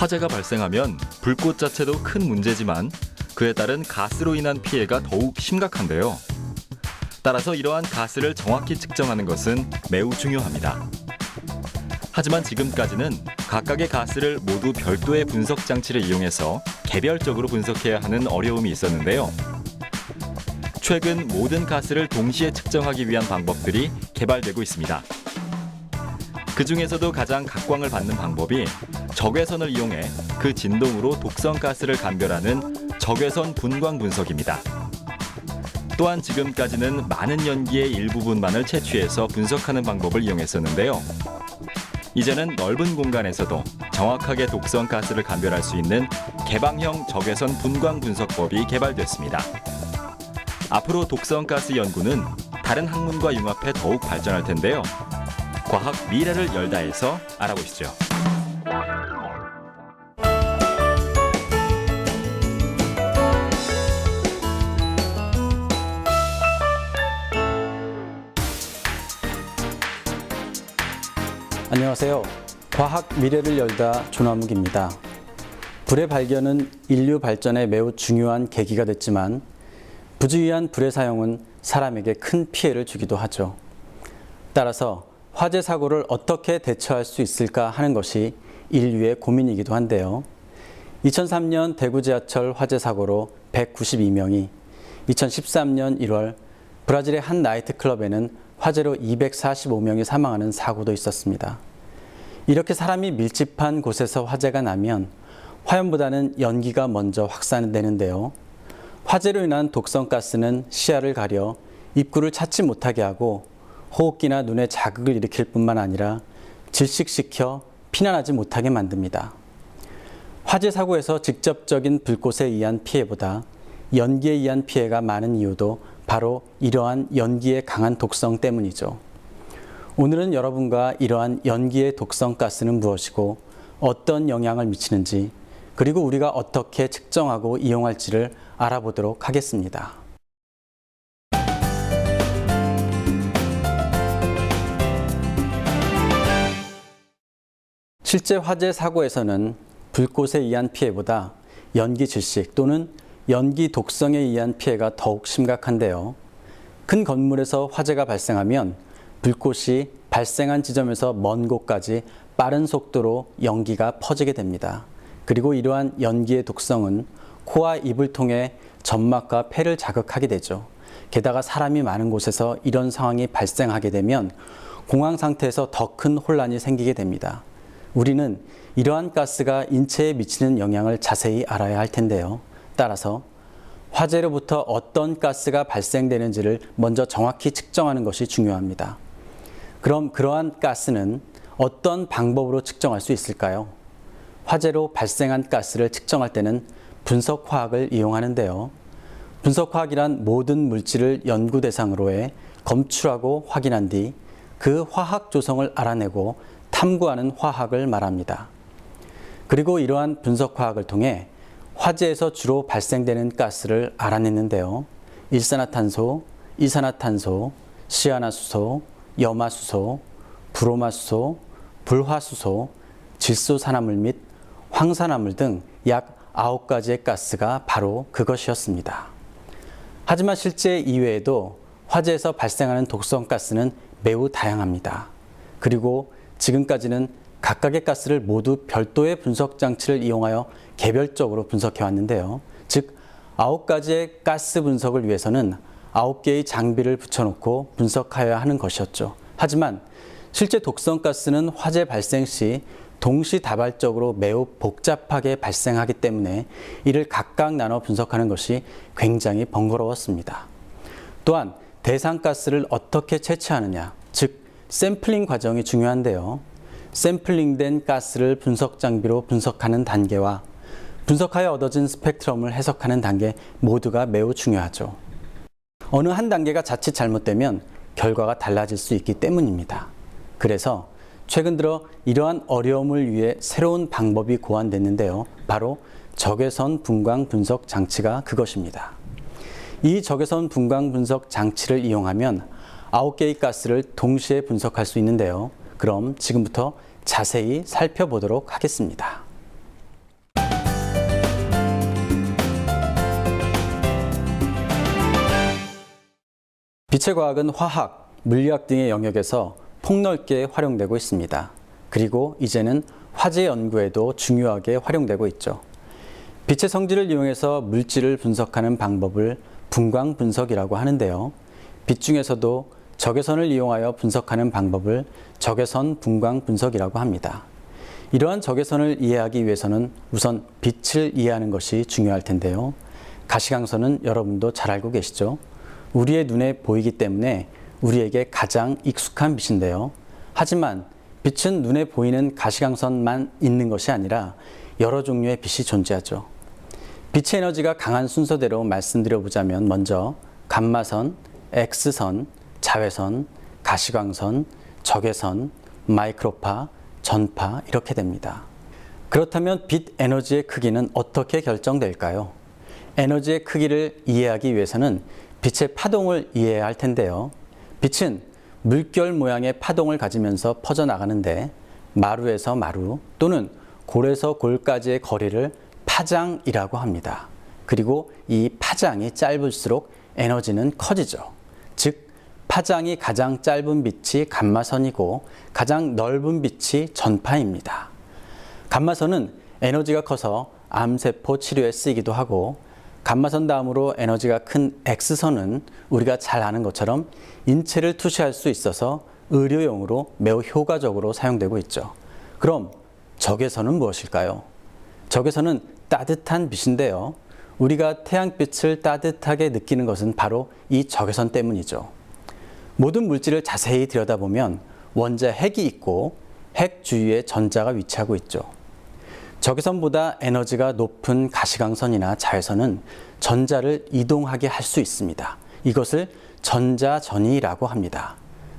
화재가 발생하면 불꽃 자체도 큰 문제지만 그에 따른 가스로 인한 피해가 더욱 심각한데요. 따라서 이러한 가스를 정확히 측정하는 것은 매우 중요합니다. 하지만 지금까지는 각각의 가스를 모두 별도의 분석 장치를 이용해서 개별적으로 분석해야 하는 어려움이 있었는데요. 최근 모든 가스를 동시에 측정하기 위한 방법들이 개발되고 있습니다. 그 중에서도 가장 각광을 받는 방법이 적외선을 이용해 그 진동으로 독성 가스를 감별하는 적외선 분광 분석입니다. 또한 지금까지는 많은 연기의 일부분만을 채취해서 분석하는 방법을 이용했었는데요. 이제는 넓은 공간에서도 정확하게 독성 가스를 감별할 수 있는 개방형 적외선 분광 분석법이 개발됐습니다. 앞으로 독성 가스 연구는 다른 학문과 융합해 더욱 발전할 텐데요. 과학 미래를 열다해서 알아보시죠. 안녕하세요. 과학 미래를 열다 조남욱입니다. 불의 발견은 인류 발전에 매우 중요한 계기가 됐지만 부주의한 불의 사용은 사람에게 큰 피해를 주기도 하죠. 따라서 화재 사고를 어떻게 대처할 수 있을까 하는 것이 인류의 고민이기도 한데요. 2003년 대구 지하철 화재 사고로 192명이, 2013년 1월 브라질의 한 나이트클럽에는 화재로 245명이 사망하는 사고도 있었습니다. 이렇게 사람이 밀집한 곳에서 화재가 나면 화염보다는 연기가 먼저 확산되는데요. 화재로 인한 독성 가스는 시야를 가려 입구를 찾지 못하게 하고 호흡기나 눈에 자극을 일으킬 뿐만 아니라 질식시켜 피난하지 못하게 만듭니다. 화재 사고에서 직접적인 불꽃에 의한 피해보다 연기에 의한 피해가 많은 이유도 바로 이러한 연기의 강한 독성 때문이죠. 오늘은 여러분과 이러한 연기의 독성 가스는 무엇이고 어떤 영향을 미치는지, 그리고 우리가 어떻게 측정하고 이용할지를 알아보도록 하겠습니다. 실제 화재 사고에서는 불꽃에 의한 피해보다 연기 질식 또는 연기 독성에 의한 피해가 더욱 심각한데요. 큰 건물에서 화재가 발생하면 불꽃이 발생한 지점에서 먼 곳까지 빠른 속도로 연기가 퍼지게 됩니다. 그리고 이러한 연기의 독성은 코와 입을 통해 점막과 폐를 자극하게 되죠. 게다가 사람이 많은 곳에서 이런 상황이 발생하게 되면 공황 상태에서 더 큰 혼란이 생기게 됩니다. 우리는 이러한 가스가 인체에 미치는 영향을 자세히 알아야 할 텐데요. 따라서 화재로부터 어떤 가스가 발생되는지를 먼저 정확히 측정하는 것이 중요합니다. 그럼 그러한 가스는 어떤 방법으로 측정할 수 있을까요? 화재로 발생한 가스를 측정할 때는 분석화학을 이용하는데요. 분석화학이란 모든 물질을 연구 대상으로 해 검출하고 확인한 뒤 그 화학 조성을 알아내고 탐구하는 화학을 말합니다. 그리고 이러한 분석화학을 통해 화재에서 주로 발생되는 가스를 알아냈는데요. 일산화탄소, 이산화탄소, 시아나수소, 염화수소, 브로마수소, 불화수소, 질소산화물 및 황산화물 등 약 9가지의 가스가 바로 그것이었습니다. 하지만 실제 이외에도 화재에서 발생하는 독성 가스는 매우 다양합니다. 그리고 지금까지는 각각의 가스를 모두 별도의 분석 장치를 이용하여 개별적으로 분석해 왔는데요. 즉 9가지의 가스 분석을 위해서는 9개의 장비를 붙여놓고 분석하여야 하는 것이었죠. 하지만 실제 독성 가스는 화재 발생 시 동시다발적으로 매우 복잡하게 발생하기 때문에 이를 각각 나눠 분석하는 것이 굉장히 번거로웠습니다. 또한 대상가스를 어떻게 채취하느냐, 즉 샘플링 과정이 중요한데요. 샘플링된 가스를 분석 장비로 분석하는 단계와 분석하여 얻어진 스펙트럼을 해석하는 단계 모두가 매우 중요하죠. 어느 한 단계가 자칫 잘못되면 결과가 달라질 수 있기 때문입니다. 그래서 최근 들어 이러한 어려움을 위해 새로운 방법이 고안됐는데요. 바로 적외선 분광 분석 장치가 그것입니다. 이 적외선 분광 분석 장치를 이용하면 9개의 가스를 동시에 분석할 수 있는데요. 그럼 지금부터 자세히 살펴보도록 하겠습니다. 빛의 과학은 화학, 물리학 등의 영역에서 폭넓게 활용되고 있습니다. 그리고 이제는 화재 연구에도 중요하게 활용되고 있죠. 빛의 성질을 이용해서 물질을 분석하는 방법을 분광 분석이라고 하는데요. 빛 중에서도 적외선을 이용하여 분석하는 방법을 적외선 분광 분석이라고 합니다. 이러한 적외선을 이해하기 위해서는 우선 빛을 이해하는 것이 중요할 텐데요. 가시광선은 여러분도 잘 알고 계시죠? 우리의 눈에 보이기 때문에 우리에게 가장 익숙한 빛인데요. 하지만 빛은 눈에 보이는 가시광선만 있는 것이 아니라 여러 종류의 빛이 존재하죠. 빛의 에너지가 강한 순서대로 말씀드려보자면 먼저 감마선, X선, 자외선, 가시광선, 적외선, 마이크로파, 전파 이렇게 됩니다. 그렇다면 빛 에너지의 크기는 어떻게 결정될까요? 에너지의 크기를 이해하기 위해서는 빛의 파동을 이해해야 할 텐데요. 빛은 물결 모양의 파동을 가지면서 퍼져나가는데 마루에서 마루 또는 골에서 골까지의 거리를 파장이라고 합니다. 그리고 이 파장이 짧을수록 에너지는 커지죠. 즉, 파장이 가장 짧은 빛이 감마선이고 가장 넓은 빛이 전파입니다. 감마선은 에너지가 커서 암세포 치료에 쓰이기도 하고 감마선 다음으로 에너지가 큰 X선은 우리가 잘 아는 것처럼 인체를 투시할 수 있어서 의료용으로 매우 효과적으로 사용되고 있죠. 그럼 적외선은 무엇일까요? 적외선은 따뜻한 빛인데요. 우리가 태양빛을 따뜻하게 느끼는 것은 바로 이 적외선 때문이죠. 모든 물질을 자세히 들여다보면 원자 핵이 있고 핵 주위에 전자가 위치하고 있죠. 적외선보다 에너지가 높은 가시광선이나 자외선은 전자를 이동하게 할 수 있습니다. 이것을 전자전이라고 합니다.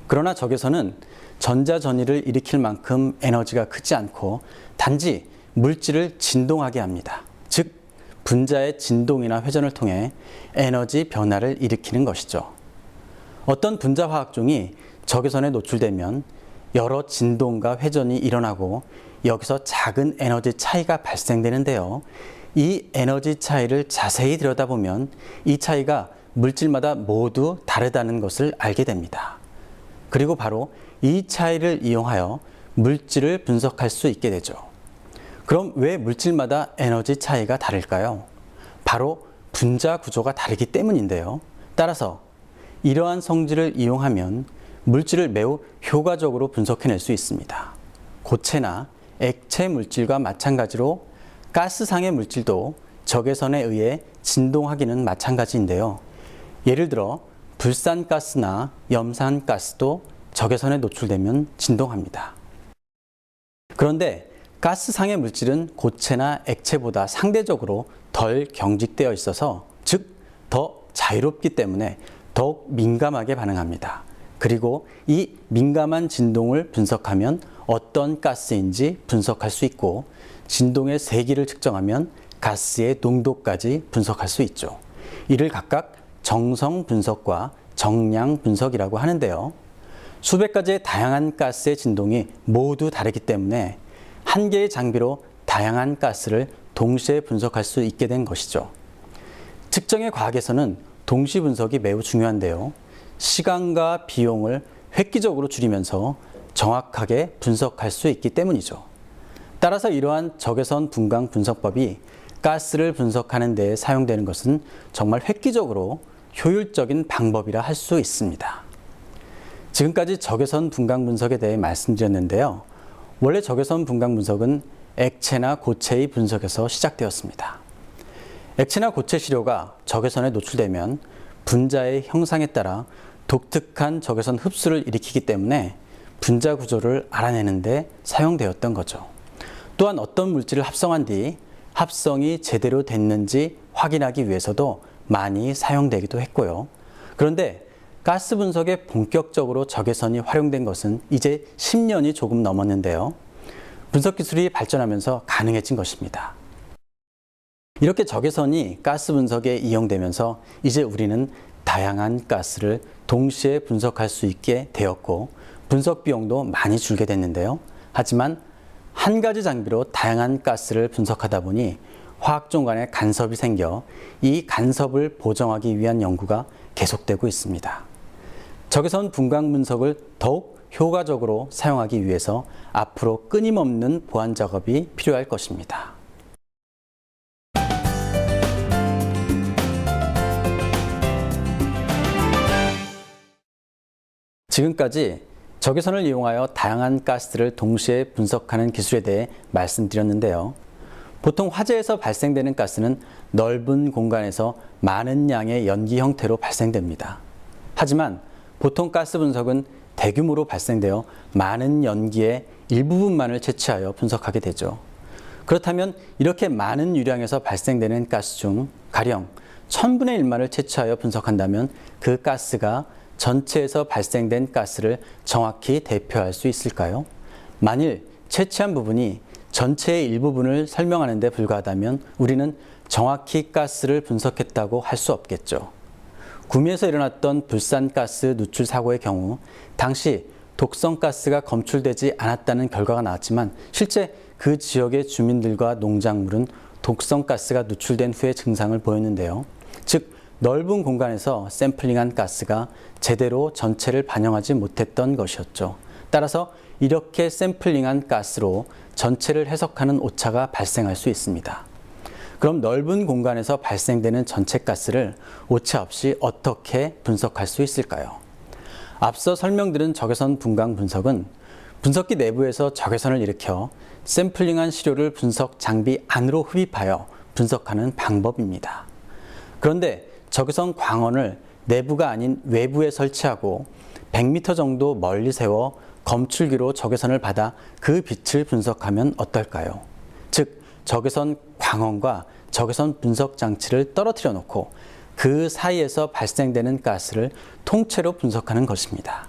그러나 적외선은 전자전이를 일으킬 만큼 에너지가 크지 않고 단지 물질을 진동하게 합니다. 즉, 분자의 진동이나 회전을 통해 에너지 변화를 일으키는 것이죠. 어떤 분자 화학종이 적외선에 노출되면 여러 진동과 회전이 일어나고 여기서 작은 에너지 차이가 발생되는데요. 이 에너지 차이를 자세히 들여다보면 이 차이가 물질마다 모두 다르다는 것을 알게 됩니다. 그리고 바로 이 차이를 이용하여 물질을 분석할 수 있게 되죠. 그럼 왜 물질마다 에너지 차이가 다를까요? 바로 분자 구조가 다르기 때문인데요. 따라서 이러한 성질을 이용하면 물질을 매우 효과적으로 분석해낼 수 있습니다. 고체나 액체 물질과 마찬가지로 가스상의 물질도 적외선에 의해 진동하기는 마찬가지인데요. 예를 들어 불산가스나 염산가스도 적외선에 노출되면 진동합니다. 그런데 가스상의 물질은 고체나 액체보다 상대적으로 덜 경직되어 있어서 즉 더 자유롭기 때문에 더욱 민감하게 반응합니다. 그리고 이 민감한 진동을 분석하면 어떤 가스인지 분석할 수 있고 진동의 세기를 측정하면 가스의 농도까지 분석할 수 있죠. 이를 각각 정성 분석과 정량 분석이라고 하는데요. 수백 가지의 다양한 가스의 진동이 모두 다르기 때문에 한 개의 장비로 다양한 가스를 동시에 분석할 수 있게 된 것이죠. 측정의 과학에서는 동시 분석이 매우 중요한데요. 시간과 비용을 획기적으로 줄이면서 정확하게 분석할 수 있기 때문이죠. 따라서 이러한 적외선 분광 분석법이 가스를 분석하는 데 사용되는 것은 정말 획기적으로 효율적인 방법이라 할 수 있습니다. 지금까지 적외선 분광 분석에 대해 말씀드렸는데요. 원래 적외선 분광 분석은 액체나 고체의 분석에서 시작되었습니다. 액체나 고체 시료가 적외선에 노출되면 분자의 형상에 따라 독특한 적외선 흡수를 일으키기 때문에 분자 구조를 알아내는 데 사용되었던 거죠. 또한 어떤 물질을 합성한 뒤 합성이 제대로 됐는지 확인하기 위해서도 많이 사용되기도 했고요. 그런데 가스 분석에 본격적으로 적외선이 활용된 것은 이제 10년이 조금 넘었는데요. 분석 기술이 발전하면서 가능해진 것입니다. 이렇게 적외선이 가스 분석에 이용되면서 이제 우리는 다양한 가스를 동시에 분석할 수 있게 되었고 분석 비용도 많이 줄게 됐는데요. 하지만 한 가지 장비로 다양한 가스를 분석하다 보니 화학종 간에 간섭이 생겨 이 간섭을 보정하기 위한 연구가 계속되고 있습니다. 적외선 분광 분석을 더욱 효과적으로 사용하기 위해서 앞으로 끊임없는 보완 작업이 필요할 것입니다. 지금까지 적외선을 이용하여 다양한 가스를 동시에 분석하는 기술에 대해 말씀드렸는데요. 보통 화재에서 발생되는 가스는 넓은 공간에서 많은 양의 연기 형태로 발생됩니다. 하지만 보통 가스 분석은 대규모로 발생되어 많은 연기의 일부분만을 채취하여 분석하게 되죠. 그렇다면 이렇게 많은 유량에서 발생되는 가스 중 가령 1000분의 1만을 채취하여 분석한다면 그 가스가 전체에서 발생된 가스를 정확히 대표할 수 있을까요? 만일 채취한 부분이 전체의 일부분을 설명하는 데 불과하다면 우리는 정확히 가스를 분석했다고 할 수 없겠죠. 구미에서 일어났던 불산가스 누출 사고의 경우 당시 독성가스가 검출되지 않았다는 결과가 나왔지만 실제 그 지역의 주민들과 농작물은 독성가스가 누출된 후에 증상을 보였는데요. 즉 넓은 공간에서 샘플링한 가스가 제대로 전체를 반영하지 못했던 것이었죠. 따라서 이렇게 샘플링한 가스로 전체를 해석하는 오차가 발생할 수 있습니다. 그럼 넓은 공간에서 발생되는 전체 가스를 오차 없이 어떻게 분석할 수 있을까요? 앞서 설명드린 적외선 분광 분석은 분석기 내부에서 적외선을 일으켜 샘플링한 시료를 분석 장비 안으로 흡입하여 분석하는 방법입니다. 그런데 적외선 광원을 내부가 아닌 외부에 설치하고 100m 정도 멀리 세워 검출기로 적외선을 받아 그 빛을 분석하면 어떨까요? 즉, 적외선 광원과 적외선 분석 장치를 떨어뜨려 놓고 그 사이에서 발생되는 가스를 통째로 분석하는 것입니다.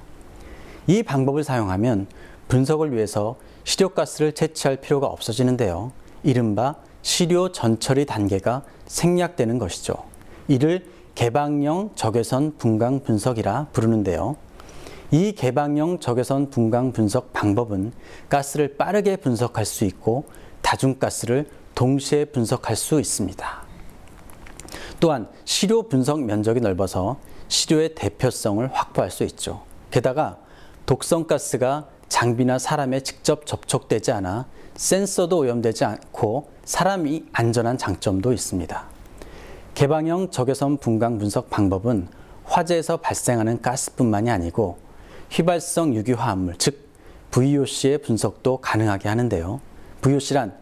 이 방법을 사용하면 분석을 위해서 시료가스를 채취할 필요가 없어지는데요. 이른바 시료 전처리 단계가 생략되는 것이죠. 이를 개방형 적외선 분광 분석이라 부르는데요. 이 개방형 적외선 분광 분석 방법은 가스를 빠르게 분석할 수 있고 다중가스를 동시에 분석할 수 있습니다. 또한 시료 분석 면적이 넓어서 시료의 대표성을 확보할 수 있죠. 게다가 독성가스가 장비나 사람에 직접 접촉되지 않아 센서도 오염되지 않고 사람이 안전한 장점도 있습니다. 개방형 적외선 분광 분석 방법은 화재에서 발생하는 가스뿐만이 아니고 휘발성 유기화합물, 즉 VOC의 분석도 가능하게 하는데요. VOC란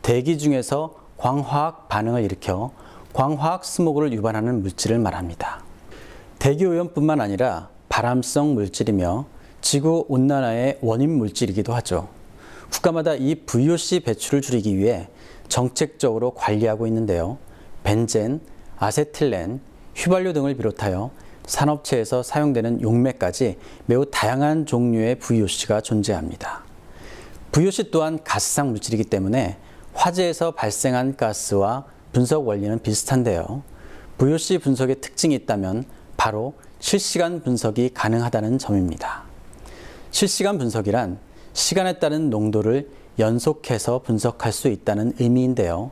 대기 중에서 광화학 반응을 일으켜 광화학 스모그를 유발하는 물질을 말합니다. 대기 오염뿐만 아니라 발암성 물질이며 지구 온난화의 원인 물질이기도 하죠. 국가마다 이 VOC 배출을 줄이기 위해 정책적으로 관리하고 있는데요. 벤젠, 아세틸렌, 휘발유 등을 비롯하여 산업체에서 사용되는 용매까지 매우 다양한 종류의 VOC가 존재합니다. VOC 또한 가스상 물질이기 때문에 화재에서 발생한 가스와 분석 원리는 비슷한데요. VOC 분석의 특징이 있다면 바로 실시간 분석이 가능하다는 점입니다. 실시간 분석이란 시간에 따른 농도를 연속해서 분석할 수 있다는 의미인데요.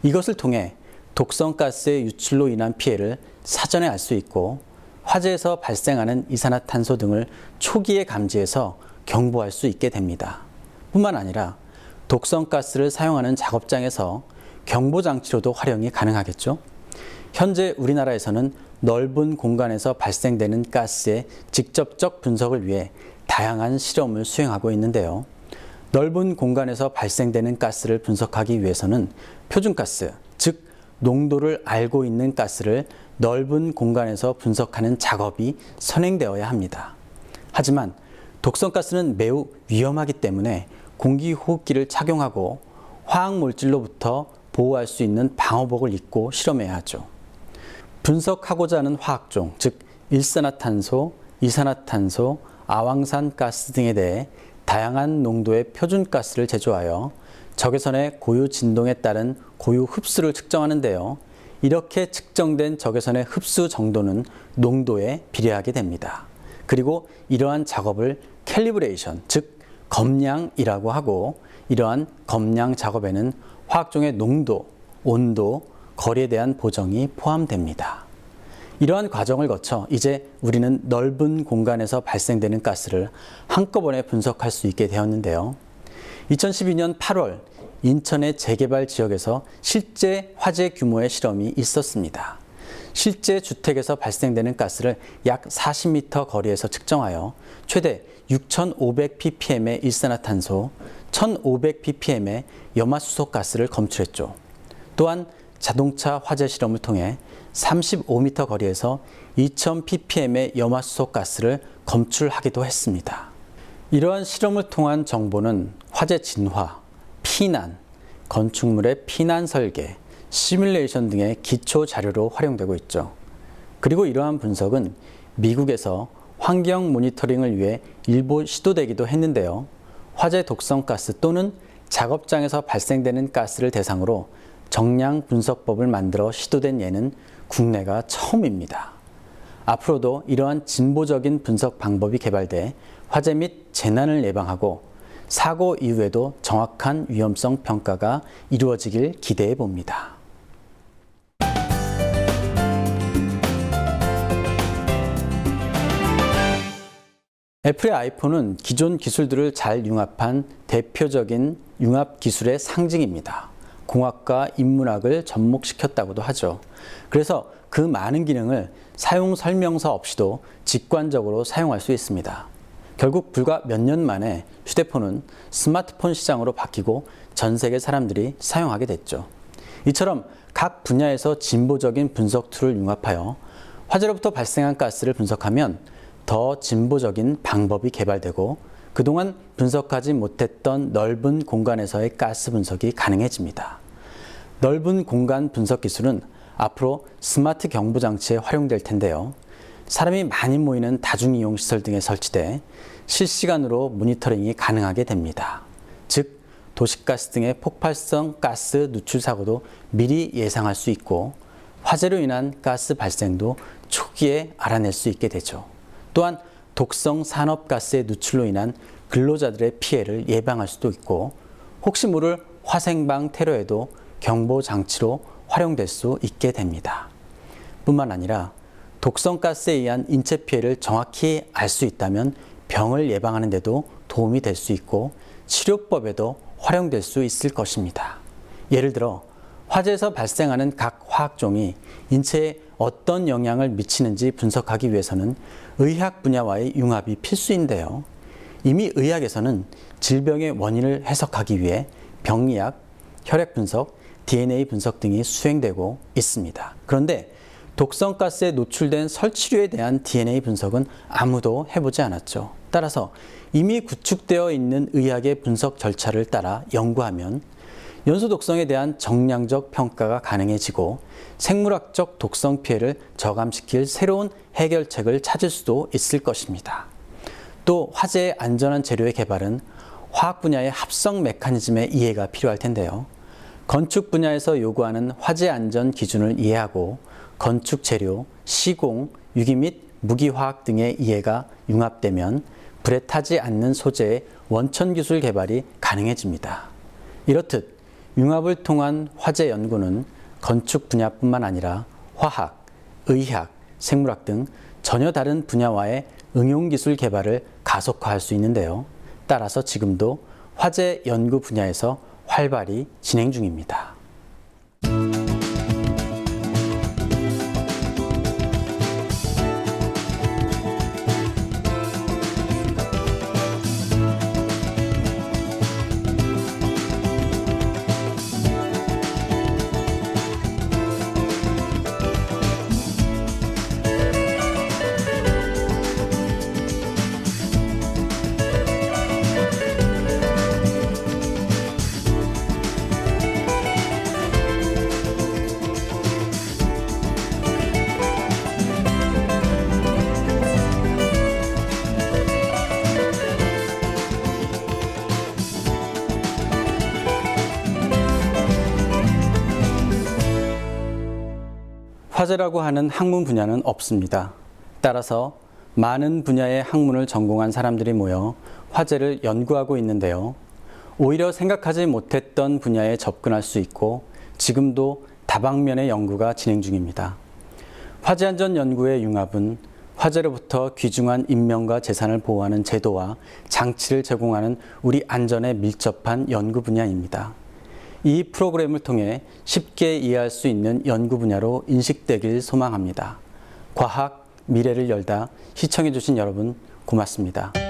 이것을 통해 독성가스의 유출로 인한 피해를 사전에 알 수 있고 화재에서 발생하는 이산화탄소 등을 초기에 감지해서 경보할 수 있게 됩니다. 뿐만 아니라 독성가스를 사용하는 작업장에서 경보장치로도 활용이 가능하겠죠. 현재 우리나라에서는 넓은 공간에서 발생되는 가스의 직접적 분석을 위해 다양한 실험을 수행하고 있는데요. 넓은 공간에서 발생되는 가스를 분석하기 위해서는 표준가스, 즉 농도를 알고 있는 가스를 넓은 공간에서 분석하는 작업이 선행되어야 합니다. 하지만 독성가스는 매우 위험하기 때문에 공기호흡기를 착용하고 화학물질로부터 보호할 수 있는 방호복을 입고 실험해야 하죠. 분석하고자 하는 화학종, 즉 일산화탄소, 이산화탄소, 아황산가스 등에 대해 다양한 농도의 표준가스를 제조하여 적외선의 고유 진동에 따른 고유 흡수를 측정하는데요. 이렇게 측정된 적외선의 흡수 정도는 농도에 비례하게 됩니다. 그리고 이러한 작업을 캘리브레이션, 즉 검량이라고 하고 이러한 검량 작업에는 화학종의 농도, 온도, 거리에 대한 보정이 포함됩니다. 이러한 과정을 거쳐 이제 우리는 넓은 공간에서 발생되는 가스를 한꺼번에 분석할 수 있게 되었는데요. 2012년 8월 인천의 재개발 지역에서 실제 화재 규모의 실험이 있었습니다. 실제 주택에서 발생되는 가스를 약 40m 거리에서 측정하여 최대 6,500ppm의 일산화탄소, 1,500ppm의 염화수소 가스를 검출했죠. 또한 자동차 화재 실험을 통해 35m 거리에서 2,000ppm의 염화수소 가스를 검출하기도 했습니다. 이러한 실험을 통한 정보는 화재 진화, 피난, 건축물의 피난 설계, 시뮬레이션 등의 기초 자료로 활용되고 있죠. 그리고 이러한 분석은 미국에서 환경 모니터링을 위해 일부 시도되기도 했는데요. 화재 독성 가스 또는 작업장에서 발생되는 가스를 대상으로 정량 분석법을 만들어 시도된 예는 국내가 처음입니다. 앞으로도 이러한 진보적인 분석 방법이 개발돼 화재 및 재난을 예방하고 사고 이후에도 정확한 위험성 평가가 이루어지길 기대해 봅니다. 애플의 아이폰은 기존 기술들을 잘 융합한 대표적인 융합 기술의 상징입니다. 공학과 인문학을 접목시켰다고도 하죠. 그래서 그 많은 기능을 사용 설명서 없이도 직관적으로 사용할 수 있습니다. 결국 불과 몇 년 만에 휴대폰은 스마트폰 시장으로 바뀌고 전 세계 사람들이 사용하게 됐죠. 이처럼 각 분야에서 진보적인 분석 툴을 융합하여 화재로부터 발생한 가스를 분석하면 더 진보적인 방법이 개발되고 그동안 분석하지 못했던 넓은 공간에서의 가스 분석이 가능해집니다. 넓은 공간 분석 기술은 앞으로 스마트 경보 장치에 활용될 텐데요. 사람이 많이 모이는 다중이용시설 등에 설치돼 실시간으로 모니터링이 가능하게 됩니다. 즉, 도시가스 등의 폭발성 가스 누출 사고도 미리 예상할 수 있고 화재로 인한 가스 발생도 초기에 알아낼 수 있게 되죠. 또한 독성 산업가스의 누출로 인한 근로자들의 피해를 예방할 수도 있고 혹시 모를 화생방 테러에도 경보 장치로 활용될 수 있게 됩니다. 뿐만 아니라 독성가스에 의한 인체 피해를 정확히 알 수 있다면 병을 예방하는 데도 도움이 될 수 있고 치료법에도 활용될 수 있을 것입니다. 예를 들어 화재에서 발생하는 각 화학종이 인체에 어떤 영향을 미치는지 분석하기 위해서는 의학 분야와의 융합이 필수인데요. 이미 의학에서는 질병의 원인을 해석하기 위해 병리학, 혈액 분석, DNA 분석 등이 수행되고 있습니다. 그런데 독성가스에 노출된 설치류에 대한 DNA 분석은 아무도 해보지 않았죠. 따라서 이미 구축되어 있는 의학의 분석 절차를 따라 연구하면 연소 독성에 대한 정량적 평가가 가능해지고 생물학적 독성 피해를 저감시킬 새로운 해결책을 찾을 수도 있을 것입니다. 또 화재의 안전한 재료의 개발은 화학 분야의 합성 메커니즘의 이해가 필요할 텐데요. 건축 분야에서 요구하는 화재 안전 기준을 이해하고 건축 재료, 시공, 유기 및 무기화학 등의 이해가 융합되면 불에 타지 않는 소재의 원천 기술 개발이 가능해집니다. 이렇듯 융합을 통한 화재 연구는 건축 분야뿐만 아니라 화학, 의학, 생물학 등 전혀 다른 분야와의 응용기술 개발을 가속화할 수 있는데요. 따라서 지금도 화재 연구 분야에서 활발히 진행 중입니다. 화재라고 하는 학문 분야는 없습니다. 따라서 많은 분야의 학문을 전공한 사람들이 모여 화재를 연구하고 있는데요. 오히려 생각하지 못했던 분야에 접근할 수 있고 지금도 다방면의 연구가 진행 중입니다. 화재안전 연구의 융합은 화재로부터 귀중한 인명과 재산을 보호하는 제도와 장치를 제공하는 우리 안전에 밀접한 연구 분야입니다. 이 프로그램을 통해 쉽게 이해할 수 있는 연구 분야로 인식되길 소망합니다. 과학, 미래를 열다 시청해주신 여러분 고맙습니다.